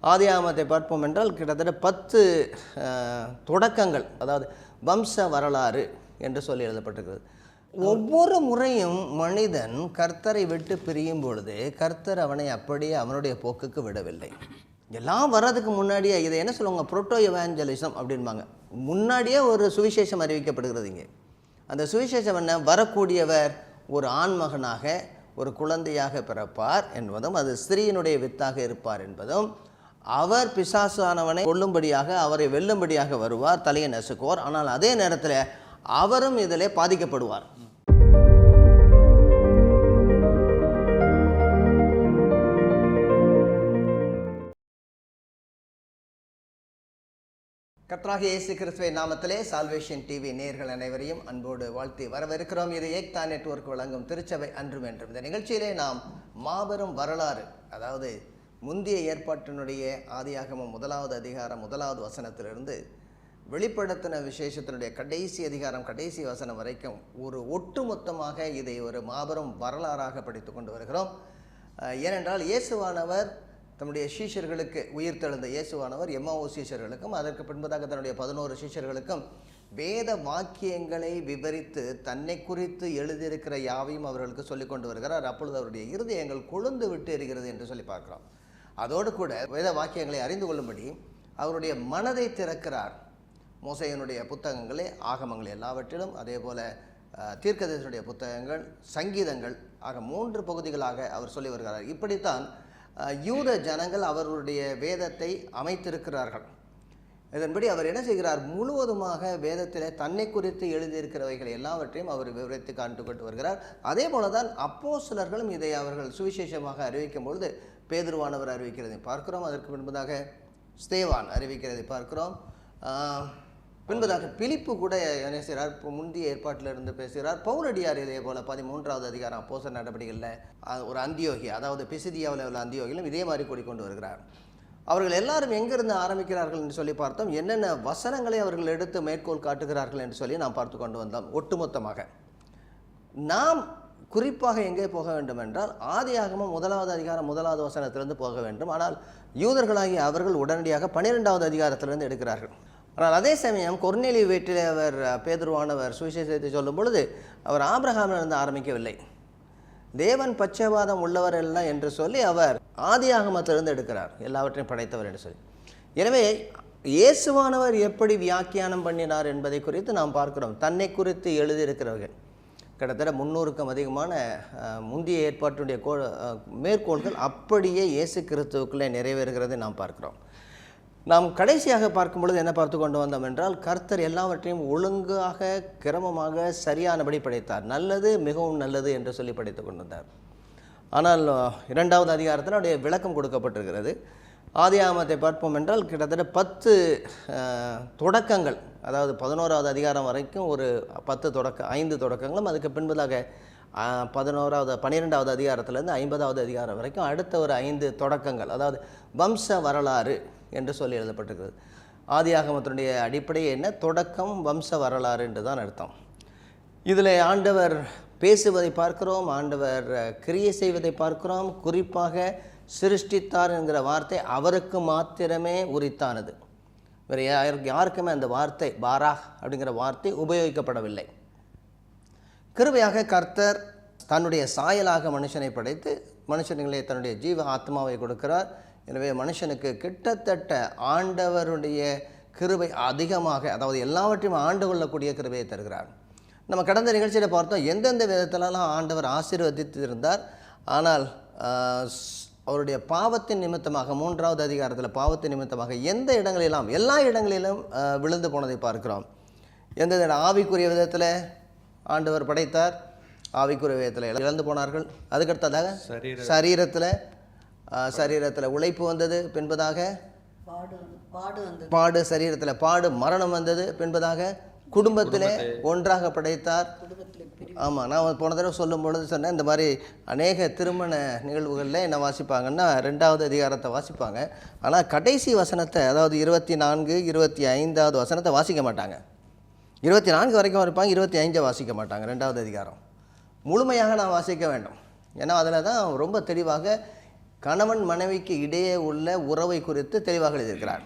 ஆதியாகமத்தை பார்ப்போம் என்றால் கிட்டத்தட்ட 10 தொடக்கங்கள், அதாவது வம்ச வரலாறு என்று சொல்லி எழுதப்பட்டிருக்கிறது. ஒவ்வொரு முறையும் மனிதன் கர்த்தரை விட்டு பிரியும் பொழுது கர்த்தர் அவனை அப்படியே அவனுடைய போக்குக்கு விடவில்லை. எல்லாம் வர்றதுக்கு முன்னாடியே இதை என்ன சொல்லுவாங்க, புரோட்டோ எவாஞ்சலிசம் அப்படின்பாங்க. முன்னாடியே ஒரு சுவிசேஷம் அறிவிக்கப்படுகிறது. இங்கே அந்த சுவிசேஷம் என்ன, வரக்கூடியவர் ஒரு ஆண்மகனாக ஒரு குழந்தையாக பிறப்பார் என்பதும், அது ஸ்திரீயினுடைய வித்தாக இருப்பார் என்பதும், அவர் பிசாசானவனை கொல்லும்படியாக அவரை வெல்லும்படியாக வருவார், தலையை நசுக்குவார். ஆனால் அதே நேரத்தில் அவரும் இதில் பாதிக்கப்படுவார். கர்த்தராகிய இயேசு கிறிஸ்துவின் நாமத்திலே சால்வேஷன் டிவி நேயர்கள் அனைவரையும் அன்போடு வாழ்த்தி வரவேற்கிறோம். இது ஏக்தா நெட்வொர்க் வழங்கும் திருச்சபை அன்றும் என்றும். இந்த நிகழ்ச்சியிலே நாம் மாபெரும் வரலாறு, அதாவது முந்தைய ஏற்பாட்டினுடைய ஆதியாகமம் 1வது அதிகாரம் 1வது வசனத்திலிருந்து வெளிப்படுத்தின விசேஷத்தினுடைய கடைசி அதிகாரம் கடைசி வசனம் வரைக்கும் ஒரு ஒட்டுமொத்தமாக இதை ஒரு மாபெரும் வரலாறாக படித்து கொண்டு வருகிறோம். ஏனென்றால் இயேசுவானவர் தன்னுடைய சீஷர்களுக்கு, உயிர்த்தெழுந்த இயேசுவானவர் எம்மாவு சீஷர்களுக்கும் அதற்கு பின்பதாக தன்னுடைய 11 சீஷர்களுக்கும் வேத வாக்கியங்களை விவரித்து தன்னை குறித்து எழுதியிருக்கிற யாவையும் அவர்களுக்கு சொல்லிக் கொண்டு வருகிறார். அப்பொழுது அவருடைய இருதயங்கள் கொழுந்து விட்டு எரிகிறது என்று சொல்லி பார்க்கிறோம். அதோடு கூட வேத வாக்கியங்களை அறிந்து கொள்ளும்படி அவருடைய மனதை திறக்கிறார். மோசேயினுடைய புத்தகங்களே, ஆகமங்கள் எல்லாவற்றிலும், அதே போல் தீர்க்கதரிசியுடைய புத்தகங்கள், சங்கீதங்கள் ஆக 3 பகுதிகளாக அவர் சொல்லி வருகிறார். இப்படித்தான் யூத ஜனங்கள் அவர்களுடைய வேதத்தை அமைத்திருக்கிறார்கள். இதன்படி அவர் என்ன செய்கிறார், முழுவதுமாக வேதத்தில் தன்னை குறித்து எழுதியிருக்கிறவைகள் எல்லாவற்றையும் அவர் விவரித்து காண்பித்து கொண்டு வருகிறார். அதே போல தான் அப்போஸ்தலர்களும் இதை அவர்கள் சுவிசேஷமாக அறிவிக்கும் பொழுது பேதுருவானவர் அறிவிக்கிறதை பார்க்கிறோம். அதற்கு பின்பதாக ஸ்தேவான் அறிவிக்கிறதை பார்க்கிறோம். பின்பதாக பிலிப்பு கூட என்ன செய்கிறார், முந்தைய ஏற்பாட்டிலிருந்து பேசுகிறார். பவுலடியார் இதே போல் 13வது அதிகாரம் அப்போஸ்தலர் நடவடிக்கைகளில் ஒரு அந்தியோகி, அதாவது பிசிதியாவில் உள்ள அந்தியோகிலும் இதே மாதிரி கூடிக்கொண்டு வருகிறார். அவர்கள் எல்லாரும் எங்கிருந்து ஆரம்பிக்கிறார்கள் என்று சொல்லி பார்த்தோம். என்னென்ன வசனங்களை அவர்கள் எடுத்து மேற்கோள் காட்டுகிறார்கள் என்று சொல்லி நாம் பார்த்து கொண்டு வந்தோம். ஒட்டுமொத்தமாக நாம் குறிப்பாக எங்கே போக வேண்டும் என்றால் ஆதியாகமம் 1வது அதிகாரம் 1வது வசனத்திலிருந்து போக வேண்டும். ஆனால் யூதர்களாகிய அவர்கள் உடனடியாக 12வது அதிகாரத்திலிருந்து எடுக்கிறார்கள். ஆனால் அதே சமயம் கொர்நேலியு வீட்டில் அவர் பேதுருவானவர் சுவிசேஷத்தை சொல்லும் பொழுது அவர் ஆபிரகாமிலிருந்து ஆரம்பிக்கவில்லை. தேவன் பட்சபாதம் உள்ளவர் எல்லாம் என்று சொல்லி அவர் ஆதியாகமத்திலிருந்து எடுக்கிறார், எல்லாவற்றையும் படைத்தவர் என்று சொல்லி. எனவே இயேசுவானவர் எப்படி வியாக்கியானம் பண்ணினார் என்பதை குறித்து நாம் பார்க்கிறோம். தன்னை குறித்து எழுதியிருக்கிறவர்கள் கிட்டத்தட்ட 300க்கும் அதிகமான முந்தைய ஏற்பாட்டுடைய மேற்கோள்கள் அப்படியே இயேசு கிறிஸ்துவுக்குள்ளே நிறைவேறுகிறதை நாம் பார்க்கிறோம். நாம் கடைசியாக பார்க்கும் பொழுது என்ன பார்த்து கொண்டு வந்தோம் என்றால், கர்த்தர் எல்லாவற்றையும் ஒழுங்காக கிரமமாக சரியானபடி படைத்தார். நல்லது, மிகவும் நல்லது என்று சொல்லி படைத்து கொண்டு வந்தார். ஆனால் 2வது அதிகாரத்தில் அவருடைய விளக்கம் கொடுக்கப்பட்டிருக்கிறது. ஆதியாகமத்தை பார்ப்போம் என்றால் கிட்டத்தட்ட 10 தொடக்கங்கள், அதாவது 11வது அதிகாரம் வரைக்கும் ஒரு 5 தொடக்கங்களும், அதுக்கு பின்பதாக 12வது அதிகாரத்திலேருந்து 50வது அதிகாரம் வரைக்கும் அடுத்த ஒரு 5 தொடக்கங்கள், அதாவது வம்ச வரலாறு என்று சொல்லி எழுதப்பட்டிருக்கிறது. ஆதியாகமத்தினுடைய அடிப்படை என்ன, தொடக்கம், வம்ச வரலாறு என்று தான் அர்த்தம். இதில் ஆண்டவர் பேசுவதை பார்க்கிறோம், ஆண்டவர் கிரியை செய்வதை பார்க்கிறோம். குறிப்பாக சிருஷ்டித்தார் என்கிற வார்த்தை அவருக்கு மாத்திரமே உரித்தானது. வேறு யாருக்குமே அந்த வார்த்தை பாராக் அப்படிங்கிற வார்த்தை உபயோகிக்கப்படவில்லை. கிருபையாக கர்த்தர் தன்னுடைய சாயலாக மனுஷனை படைத்து மனுஷனுங்களே தன்னுடைய ஜீவ ஆத்மாவை கொடுக்கிறார். எனவே மனுஷனுக்கு கிட்டத்தட்ட ஆண்டவருடைய கிருபை அதிகமாக, அதாவது எல்லாவற்றையும் ஆண்டு கொள்ளக்கூடிய கிருபையை தருகிறார். நம்ம கடந்த நிகழ்ச்சியில் பார்த்தோம் எந்தெந்த விதத்திலலாம் ஆண்டவர் ஆசீர்வதித்து இருந்தார். ஆனால் அவருடைய பாவத்தின் நிமித்தமாக 3வது அதிகாரத்தில் பாவத்தின் நிமித்தமாக எந்த இடங்களிலும், எல்லா இடங்களிலும் விழுந்து போனதை பார்க்கிறோம். எந்த ஆவிக்குரிய விதத்தில் ஆண்டவர் படைத்தார், ஆவிக்குரிய விதத்தில் இழந்து போனார்கள். அதுக்கடுத்ததாக சரீரத்தில் உழைப்பு வந்தது, பின்பதாக பாடு, சரீரத்தில் பாடு, மரணம் வந்தது, பின்பதாக குடும்பத்திலே ஒன்றாக படைத்தார். ஆமாம், நான் போன தடவை சொல்லும் பொழுது சொன்னேன், இந்த மாதிரி அநேக திருமண நிகழ்வுகளில் என்ன வாசிப்பாங்கன்னா 2வது அதிகாரத்தை வாசிப்பாங்க. ஆனால் கடைசி வசனத்தை, அதாவது 24, 25வது வசனத்தை வாசிக்க மாட்டாங்க. 24 வரைக்கும் இருப்பாங்க, 25 வாசிக்க மாட்டாங்க. 2வது அதிகாரம் முழுமையாக நான் வாசிக்க வேண்டும். ஏன்னா அதில் தான் ரொம்ப தெளிவாக கணவன் மனைவிக்கு இடையே உள்ள உறவை குறித்து தெளிவாக எழுதியிருக்கிறார்.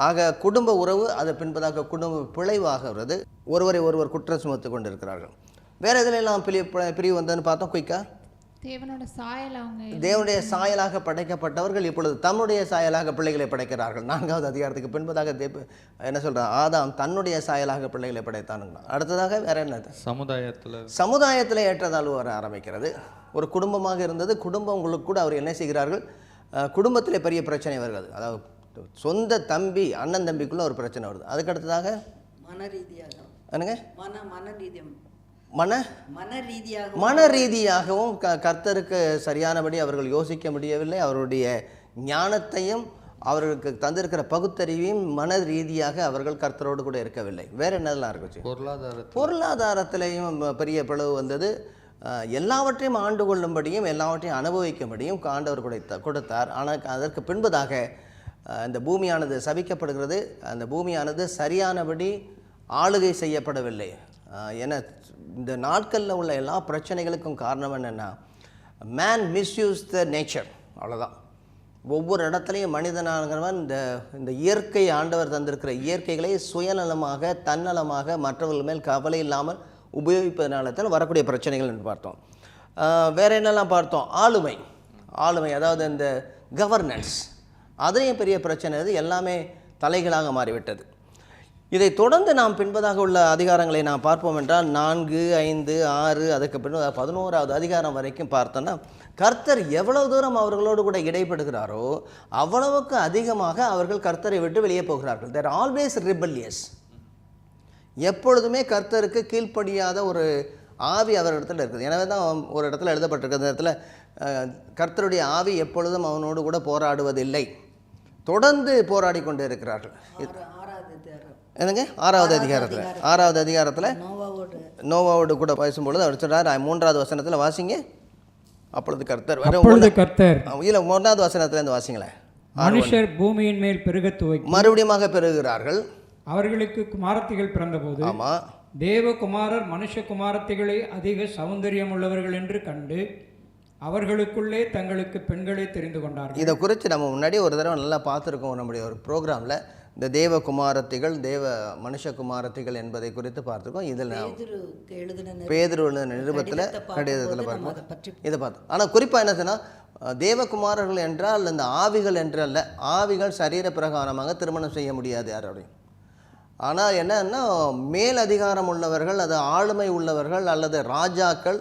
ஆக குடும்ப உறவு அது பின்பதாக குடும்ப பிழைவாகிறது, ஒருவரை ஒருவர் குற்றம் சுமத்து கொண்டிருக்கிறார்கள். வேறு எதுலாம் பிரிவு வந்ததுன்னு பார்த்தோம் குயிக்கா. தேவனுடைய சாயலாக படைக்கப்பட்டவர்கள் இப்பொழுது தன்னுடைய சாயலாக பிள்ளைகளை படைக்கிறார்கள். 4வது அதிகாரத்துக்கு பின்பதாக என்ன சொல்கிறான், ஆதாம் தன்னுடைய சாயலாக பிள்ளைகளை படைத்தானுங்க. அடுத்ததாக வேற என்னது, சமுதாயத்தில் ஏற்றதாழ்வு வர ஆரம்பிக்கிறது. ஒரு குடும்பமாக இருந்தது, குடும்பம் உங்களுக்கு கூட அவர் என்ன செய்கிறார்கள், குடும்பத்தில் பெரிய பிரச்சனை வருகிறது. அதாவது சொந்த தம்பி அண்ணன் தம்பிக்குள்ள ஒரு பிரச்சனை வருது. அதுக்கு அடுத்ததாக மன ரீதியாகவும் கர்த்தருக்கு சரியானபடி அவர்கள் யோசிக்க முடியவில்லை. அவருடைய ஞானத்தையும் அவர்களுக்கு தந்திருக்கிற பகுத்தறிவையும் மன ரீதியாக அவர்கள் கர்த்தரோடு கூட இருக்கவில்லை. வேற என்னெல்லாம் இருக்குச்சு, பொருளாதாரத்திலையும் பெரிய பிளவு வந்தது. எல்லாவற்றையும் ஆண்டு கொள்ளும்படியும் எல்லாவற்றையும் அனுபவிக்கும்படியும் ஆண்டவர் கொடுத்தார். ஆனால் அதற்கு பின்பதாக இந்த பூமியானது சபிக்கப்படுகிறது. அந்த பூமியானது சரியானபடி ஆளுகை செய்யப்படவில்லை. ஏன்னா இந்த நாட்களில் உள்ள எல்லா பிரச்சனைகளுக்கும் காரணம் என்னென்னா, மேன் மிஸ்யூஸ் த நேச்சர், அவ்வளோதான். ஒவ்வொரு இடத்துலையும் மனிதனாகிறவன் இந்த இயற்கை ஆண்டவர் தந்திருக்கிற இயற்கைகளை சுயநலமாக தன்னலமாக மற்றவர்கள் மேல் கவலை இல்லாமல் உபயோகிப்பதனால தான் வரக்கூடிய பிரச்சனைகள் என்று பார்த்தோம். வேறு என்னெல்லாம் பார்த்தோம், ஆளுமை அதாவது இந்த கவர்னன்ஸ், அதுலேயும் பெரிய பிரச்சனை. அது எல்லாமே தலைகளாக மாறிவிட்டது. இதை தொடர்ந்து நாம் பின்பதாக உள்ள அதிகாரங்களை நாம் பார்ப்போம் என்றால் 4, 5, 6 அதுக்கு பின்பு 11வது அதிகாரம் வரைக்கும் பார்த்தோன்னா, கர்த்தர் எவ்வளவு தூரம் அவர்களோடு கூட இடைப்படுகிறாரோ அவ்வளவுக்கு அதிகமாக அவர்கள் கர்த்தரை விட்டு வெளியே போகிறார்கள். தேர் ஆல்வேஸ் ரிபல்லியஸ். எப்பொழுதுமே கர்த்தருக்கு கீழ்ப்படியாத ஒரு ஆவி அவரிடத்தில் இருக்குது. எனவே தான் ஒரு இடத்துல எழுதப்பட்டிருக்கிற இடத்துல கர்த்தருடைய ஆவி எப்பொழுதும் அவனோடு கூட போராடுவதில்லை, தொடர்ந்து போராடி கொண்டு இருக்கிறார்கள். என்னங்க 6வது அதிகாரத்தில் நோவாவோடு கூட பேசும்பொழுது அவர் சொல்றார், 3வது வசனத்தில் வாசிங்க. அப்பொழுது கர்த்தர் இல்லை 1வது வசனத்திலேருந்து வாசிங்களேன். மனுஷர் பூமியின் மேல் பெருக துவக்கி மறுபடியும் பெருகிறார்கள். அவர்களுக்கு குமாரத்திகள் பிறந்தபோது தேவகுமாரர் மனுஷகுமாரத்திகளை அதிக சௌந்தரியம் உள்ளவர்கள் என்று கண்டு அவர்களுக்குள்ளே தங்களுக்கு பெண்களை தெரிந்து கொண்டார்கள். இதை குறித்து நம்ம முன்னாடி ஒரு தடவை நல்லா பார்த்துருக்கோம் நம்முடைய ஒரு ப்ரோக்ராமில். இந்த தேவகுமாரத்திகள் மனுஷகுமாரத்திகள் என்பதை குறித்து பார்த்துருக்கோம். இதில் பேதுரு நிருபத்தில் கடிதத்தில் பார்ப்போம், இதை பார்த்தோம். ஆனால் குறிப்பாக என்ன சொன்னால், தேவகுமாரர்கள் என்றால் இந்த ஆவிகள் என்று அல்ல. ஆவிகள் சரீர பிரகாரமாக திருமணம் செய்ய முடியாது யாரோடையும். ஆனால் என்னன்னா, மேல் அதிகாரம் உள்ளவர்கள், அது ஆளுமை உள்ளவர்கள் அல்லது ராஜாக்கள்,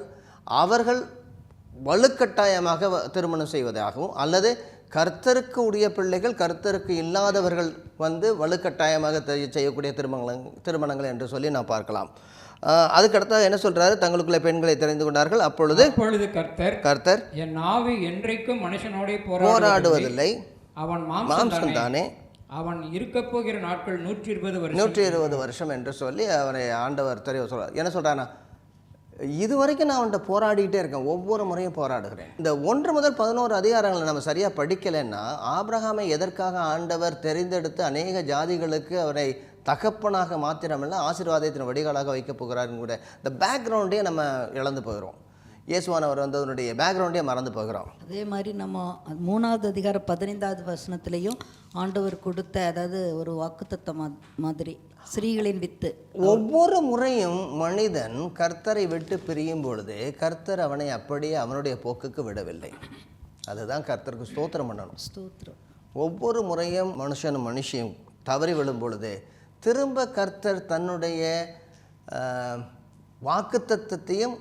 அவர்கள் வலுக்கட்டாயமாக திருமணம் செய்வதாகவும், அல்லது கர்த்தருக்கு உடைய பிள்ளைகள் கர்த்தருக்கு இல்லாதவர்கள் வலுக்கட்டாயமாக செய்யக்கூடிய திருமணங்கள் என்று சொல்லி நான் பார்க்கலாம். அதுக்கடுத்த என்ன சொல்றாரு, தங்களுக்குள்ள பெண்களை தெரிந்து கொண்டார்கள். அப்பொழுது கர்த்தர் என் ஆவி என்றைக்கும் மனுஷனோட போராடுவதில்லை, அவன் மாம்சம் தானே, அவன் இருக்க போகிற நாட்கள் 120 வருஷம் என்று சொல்லி அவரை ஆண்டவர் தெரிய சொல்றார். என்ன சொல்றானா, இதுவரைக்கும் நான் அவன்கிட்ட போராடிக்கிட்டே இருக்கேன், ஒவ்வொரு முறையும் போராடுகிறேன். இந்த 1 முதல் 11 அதிகாரங்களை நம்ம சரியாக படிக்கலைன்னா, ஆபிரகாமை எதற்காக ஆண்டவர் தெரிந்தெடுத்து அநேக ஜாதிகளுக்கு அவரை தகப்பனாக மாத்திரமில்லை ஆசீர்வாதத்தின் வடிகாலாக வைக்கப் போகிறாருன்னு கூட இந்த பேக்ரவுண்டே நம்ம இழந்து போகிறோம். இயேசுவானவர் வந்ததனுடைய பேக்ரவுண்டே மறந்து போகிறோம். அதே மாதிரி நம்ம 3வது அதிகாரம் 15வது வசனத்திலையும் ஆண்டவர் கொடுத்த, அதாவது ஒரு வாக்குத்தத்தம் மாதிரி, ஸ்ரீகளின் வித்து. ஒவ்வொரு முறையும் மனிதன் கர்த்தரை விட்டு பிரியும் பொழுது கர்த்தர் அவனை அப்படியே அவனுடைய போக்குக்கு விடவில்லை. அதுதான் கர்த்தருக்கு ஸ்தோத்திரம் பண்ணணும். ஸ்தோத்திரம். ஒவ்வொரு முறையும் மனுஷியும் தவறி விழும் பொழுது திரும்ப கர்த்தர் தன்னுடைய வாக்குத்தத்தத்தையும்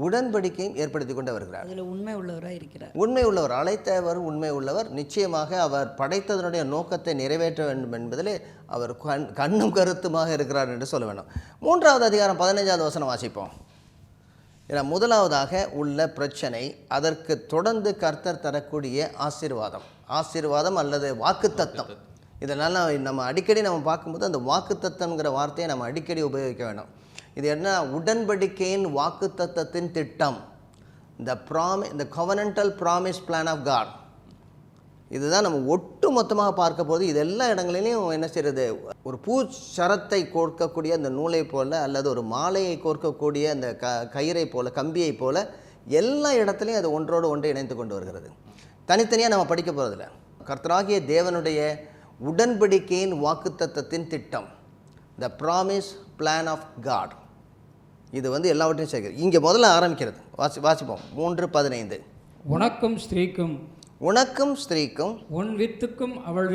உடன்படிக்கையும் ஏற்படுத்தி கொண்டு வருகிறார். அதில் உண்மை உள்ளவராக இருக்கிறார். உண்மை உள்ளவர், அழைத்தவர் உண்மை உள்ளவர். நிச்சயமாக அவர் படைத்ததனுடைய நோக்கத்தை நிறைவேற்ற வேண்டும் என்பதிலே அவர் கண்ணும் கருத்துமாக இருக்கிறார் என்று சொல்ல வேண்டும். 3வது அதிகாரம் 15வது வசனம் வாசிப்போம். ஏன்னா முதலாவதாக உள்ள பிரச்சனை, அதற்கு தொடர்ந்து கர்த்தர் தரக்கூடிய ஆசீர்வாதம் அல்லது வாக்குத்தத்தம். இதனால் நம்ம அடிக்கடி நம்ம பார்க்கும்போது அந்த வாக்குத்தத்தம்ங்கிற வார்த்தையை நம்ம அடிக்கடி உபயோகிக்க வேண்டும். இது என்ன, உடன்படிக்கையின் வாக்குத்தத்தத்தின் திட்டம், இந்த கவர்னன்டல் ப்ராமிஸ் பிளான் ஆஃப் காட். இதுதான் நம்ம ஒட்டு மொத்தமாக பார்க்க போது. இது எல்லா இடங்களிலையும் என்ன செய்கிறது, ஒரு பூச்சரத்தை கோர்க்கக்கூடிய அந்த நூலை போல் அல்லது ஒரு மாலையை கோர்க்கக்கூடிய அந்த கயிறை போல், கம்பியை போல் எல்லா இடத்துலையும் அது ஒன்றோடு ஒன்று இணைந்து கொண்டு வருகிறது. தனித்தனியாக நம்ம படிக்க போகிறதில்ல. கர்த்தராகிய தேவனுடைய உடன்படிக்கையின் வாக்குத்தத்தத்தின் திட்டம், the promise plan of God, இது வந்து எல்லாவற்றையும் செய்கிறது. இங்கே முதல்ல ஆரம்பிக்கிறது. வாசிப்போம் 3:15. உனக்கும் ஸ்திரீக்கும் உன் வித்துக்கும் அவள்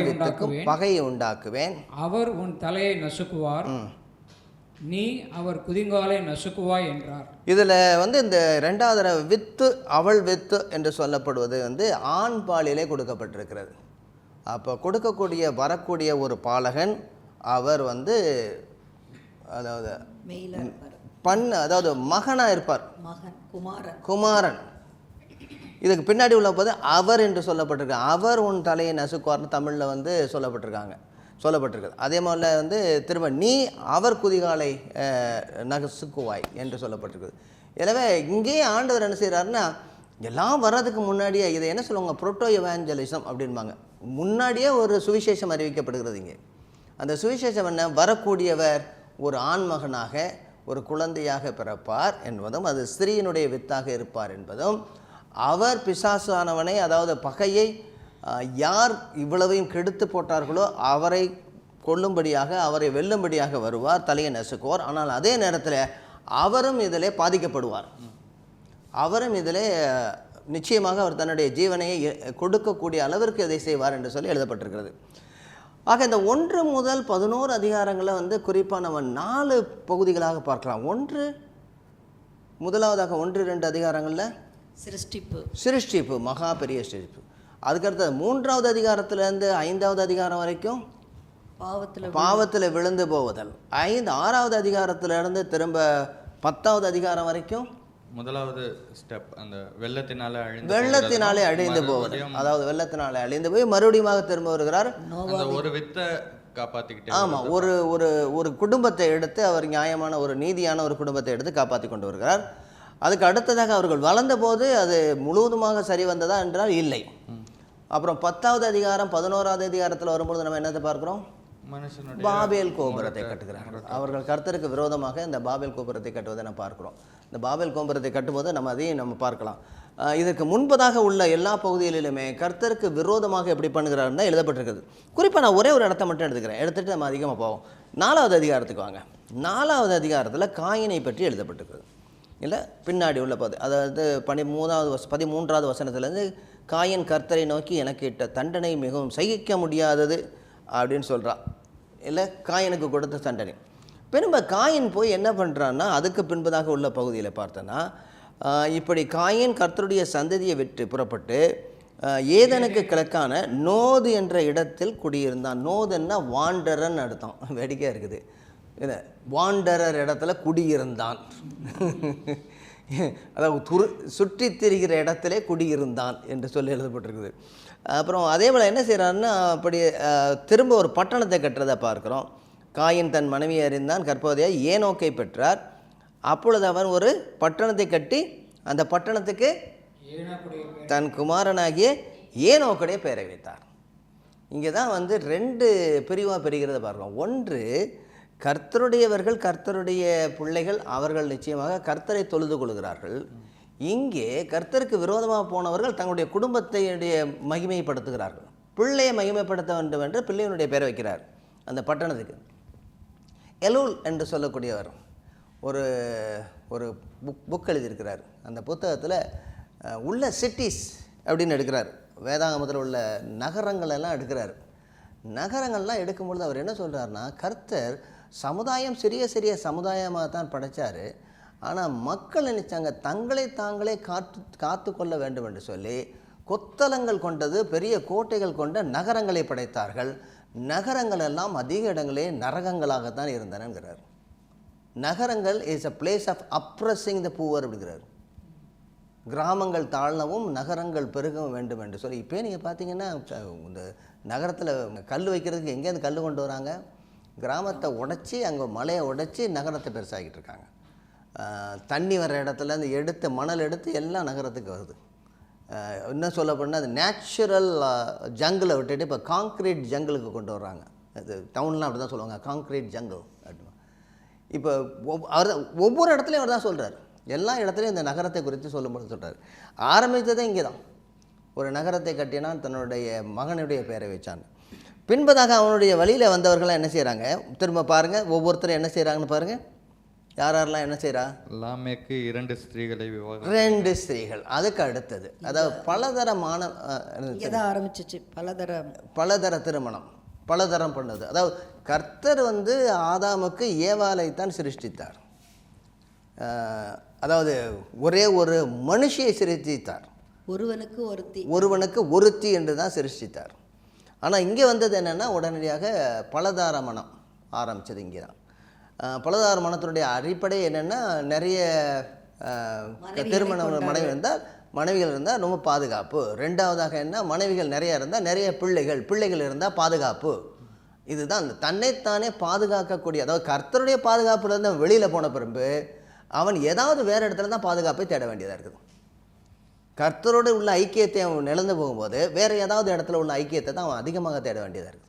வித்துக்கும் பகையை உண்டாக்குவேன். அவர் உன் தலையை நசுக்குவார், நீ அவர் குதிங்காலை நசுக்குவாய் என்றார். இதில் வந்து இந்த ரெண்டாவது தடவை வித்து அவள் வித்து என்று சொல்லப்படுவது வந்து ஆண் பாலிலே கொடுக்கப்பட்டிருக்கிறது. அப்போ கொடுக்கக்கூடிய வரக்கூடிய ஒரு பாலகன் அவர் வந்து அதாவது அதாவது மகனாக இருப்பார், குமாரன். இதுக்கு பின்னாடி உள்ள போது அவர் என்று சொல்லப்பட்டிருக்கு. அவர் உன் தலையை நசுக்குவார்னு தமிழில் வந்து சொல்லப்பட்டிருக்குது. அதே மாதிரி வந்து திரும்ப நீ அவர் குதிகாலை நசுக்குவாய் என்று சொல்லப்பட்டிருக்குது. எனவே இங்கேயே ஆண்டவர் என்ன செய்கிறாருன்னா, எல்லாம் வர்றதுக்கு முன்னாடியே இதை என்ன சொல்லுவாங்க, புரோட்டோ எவாஞ்சலிசம் அப்படின்பாங்க. முன்னாடியே ஒரு சுவிசேஷம் அறிவிக்கப்படுகிறது. இங்கே அந்த சுவிசேஷம் என்ன, வரக்கூடியவர் ஒரு ஆண்மகனாக ஒரு குழந்தையாக பிறப்பார் என்பதும், அது ஸ்திரீயினுடைய வித்தாக இருப்பார் என்பதும், அவர் பிசாசானவனை அதாவது பகையை யார் இவ்வளவையும் கெடுத்து போட்டார்களோ அவரை கொல்லும்படியாக, அவரை வெல்லும்படியாக வருவார், தலையை நசுக்குவார். ஆனால் அதே நேரத்தில் அவரும் இதில் பாதிக்கப்படுவார். அவரும் இதில் நிச்சயமாக அவர் தன்னுடைய ஜீவனையை கொடுக்கக்கூடிய அளவிற்கு இதை செய்வார் என்று சொல்லி எழுதப்பட்டிருக்கிறது. ஆக இந்த 1 முதல் 11 அதிகாரங்களை வந்து குறிப்பாக நம்ம 4 பகுதிகளாக பார்க்கலாம். முதலாவதாக 1-2 அதிகாரங்களில் சிருஷ்டிப்பு, மகா பெரிய சிருஷ்டிப்பு. அதுக்கடுத்தது 3வது அதிகாரத்திலேருந்து 5வது அதிகாரம் வரைக்கும் பாவத்தில் விழுந்து போவதல். 6வது அதிகாரத்திலிருந்து திரும்ப 10வது அதிகாரம் வரைக்கும் முதலாவது ஸ்டெப் அந்த வெள்ளத்தினாலே அழிந்து போவது. அதாவது வெள்ளத்தினாலே அழிந்து போய் மறுபடியும் திரும்ப வருகிறார். ஒரு வித்தை காப்பாற்றிக்கிட்டு, ஆமாம், ஒரு குடும்பத்தை எடுத்து அவர் நியாயமான ஒரு நீதியான ஒரு குடும்பத்தை எடுத்து காப்பாற்றி கொண்டு வருகிறார். அதுக்கு அடுத்ததாக அவர்கள் வளர்ந்த போது அது முழுவதுமாக சரி வந்ததா என்றால் இல்லை. அப்புறம் 10வது அதிகாரம் 11வது அதிகாரத்தில் வரும்பொழுது நம்ம என்னத்தை பார்க்குறோம், பாபேல் கோபுரத்தை கட்டுகிறார்கள். அவர்கள் கர்த்தருக்கு விரோதமாக இந்த பாபேல் கோபுரத்தை கட்டுவதை நம்ம பார்க்குறோம். இந்த பாபேல் கோபுரத்தை கட்டும்போது நம்ம அதையும் நம்ம பார்க்கலாம். இதற்கு முன்பதாக உள்ள எல்லா பகுதிகளிலுமே கர்த்தருக்கு விரோதமாக எப்படி பண்ணுகிறாருன்னு தான் எழுதப்பட்டிருக்குது. குறிப்பாக நான் ஒரே ஒரு இடத்த மட்டும் எடுத்துகிட்டு நம்ம அதிகமாக போவோம். 4வது அதிகாரத்துக்கு வாங்க. 4வது அதிகாரத்தில் காயினை பற்றி எழுதப்பட்டிருக்குது. இல்லை, பின்னாடி உள்ள போது அதாவது 13வது வசனத்துலேருந்து காயின் கர்த்தரை நோக்கி எனக்கு இட்ட தண்டனை மிகவும் சகிக்க முடியாதது அப்படின்னு சொல்கிறான். இல்லை, காயினுக்கு கொடுத்த தண்டனை. பின்பு காயின் போய் என்ன பண்ணுறான்னா, அதுக்கு பின்பதாக உள்ள பகுதியில் பார்த்தோன்னா, இப்படி காயின் கர்த்தருடைய சந்ததியை விட்டு புறப்பட்டு ஏதனுக்கு கிழக்கான நோது என்ற இடத்தில் குடியிருந்தான். நோதுன்னா வாண்டரன் அர்த்தம். வேடிக்கையாக இருக்குது. இல்லை, வாண்டரர் இடத்துல குடியிருந்தான். அதாவது சுற்றி திரிகிற இடத்திலே குடியிருந்தான் என்று சொல்லி எழுதப்பட்டிருக்குது. அப்புறம் அதே போல் என்ன செய்கிறாருன்னா, அப்படி திரும்ப ஒரு பட்டணத்தை கட்டுறதை பார்க்குறோம். காயின் தன் மனைவியை அறிந்தான், கற்பவதியாக ஏனோக்கை பெற்றார். அப்பொழுது அவன் ஒரு பட்டணத்தை கட்டி அந்த பட்டணத்துக்கு தன் குமாரனாகிய ஏனோக்குடைய பெயரை வைத்தார். இங்கே தான் வந்து 2 பிரிவாக பிரிகிறத பார்க்கலாம். ஒன்று, கர்த்தருடையவர்கள், கர்த்தருடைய பிள்ளைகள், அவர்கள் நிச்சயமாக கர்த்தரை தொழுது கொள்கிறார்கள். இங்கே கர்த்தருக்கு விரோதமாக போனவர்கள் தங்களுடைய குடும்பத்தையுடைய மகிமைப்படுத்துகிறார்கள். பிள்ளையை மகிமைப்படுத்த வேண்டும் என்று பிள்ளையினுடைய பெயரை வைக்கிறார் அந்த பட்டணத்துக்கு. எலூல் என்று சொல்லக்கூடியவர் ஒரு புக் எழுதியிருக்கிறார். அந்த புத்தகத்தில் உள்ள சிட்டிஸ் அப்படின்னு எடுக்கிறார். வேதாகமத்தில் உள்ள நகரங்களெல்லாம் எடுக்கிறார். நகரங்கள்லாம் எடுக்கும்பொழுது அவர் என்ன சொல்கிறாருன்னா, கர்த்தர் சமுதாயம் சிறிய சமுதாயமாக தான் படைத்தார். ஆனால் மக்கள் நினைச்சாங்க தங்களை தாங்களே காத்து கொள்ள வேண்டும் என்று சொல்லி கொத்தளங்கள் கொண்டது, பெரிய கோட்டைகள் கொண்ட நகரங்களை படைத்தார்கள். நகரங்கள் எல்லாம் அதிக இடங்களே நரகங்களாகத்தான் இருந்தனங்கிறார். நகரங்கள் is a place of oppressing the poor அப்படிங்கிறார். கிராமங்கள் தாழ்னவும் நகரங்கள் பெருகவும் வேண்டும் என்று சொல்லி. இப்போ நீங்கள் பார்த்தீங்கன்னா இந்த நகரத்தில் கல் வைக்கிறதுக்கு எங்கேருந்து கல் கொண்டு வராங்க? கிராமத்தை உடைச்சி அங்கே மலையை உடைச்சி நகரத்தை பெருசாகிட்டு இருக்காங்க. தண்ணி வர இடத்துலேருந்து எடுத்து மணல் எடுத்து எல்லாம் நகரத்துக்கு வருது. இன்னும் சொல்ல போனால் அது நேச்சுரல் ஜங்கிளை விட்டுட்டு இப்போ காங்க்ரீட் ஜங்கிளுக்கு கொண்டு வர்றாங்க. அது டவுன்லாம் அப்படி தான் சொல்லுவாங்க, காங்க்ரீட் ஜங்கிள் அப்படின்னு. இப்போ ஒவ்வொரு இடத்துலையும் அவர் தான் சொல்கிறார். எல்லா இடத்துலையும் இந்த நகரத்தை குறித்து சொல்லும்போது சொல்கிறார். ஆரம்பித்ததே இங்கே தான். ஒரு நகரத்தை கட்டினான், தன்னுடைய மகனுடைய பெயரை வச்சான். பின்பதாக அவனுடைய வழியில் வந்தவர்கள்லாம் என்ன செய்கிறாங்க, திரும்ப பாருங்கள், ஒவ்வொருத்தரும் என்ன செய்கிறாங்கன்னு பாருங்கள். யாரெல்லாம் என்ன செய்கிறா? லாமேக்கு 2 ஸ்திரீகளை விவாகம். 2 ஸ்திரீகள். அதுக்கு அடுத்தது அதாவது பலதரமான எதை ஆரம்பிச்சிச்சு? பலதர திருமணம், பலதரம் பண்ணது. அதாவது கர்த்தர் ஆதாமுக்கு ஏவாளைத்தான் சிருஷ்டித்தார். அதாவது ஒரே ஒரு மனுஷியை சிருஷ்டித்தார், ஒருவனுக்கு ஒருத்தி என்று தான் சிருஷ்டித்தார். ஆனால் இங்கே வந்தது என்னென்னா உடனடியாக பலதார மனம் ஆரம்பித்தது. இங்கே தான் பலதார மனத்தினுடைய அடிப்படை என்னென்னா, நிறைய திருமண மனைவி இருந்தால், மனைவிகள் இருந்தால் ரொம்ப பாதுகாப்பு. ரெண்டாவதாக என்ன, மனைவிகள் நிறைய இருந்தால் நிறைய பிள்ளைகள் இருந்தால் பாதுகாப்பு. இதுதான் தன்னைத்தானே பாதுகாக்கக்கூடிய, அதாவது கர்த்தருடைய பாதுகாப்புலேருந்து அவன் வெளியில் போன பிறகு அவன் ஏதாவது வேறு இடத்துல தான் பாதுகாப்பை தேட வேண்டியதாக இருக்குது. கர்த்தரோடு உள்ள ஐக்கியத்தை அவன் இழந்து போகும்போது வேறு ஏதாவது இடத்துல உள்ள ஐக்கியத்தை தான் அவன் அதிகமாக தேட வேண்டியதாக இருக்குது.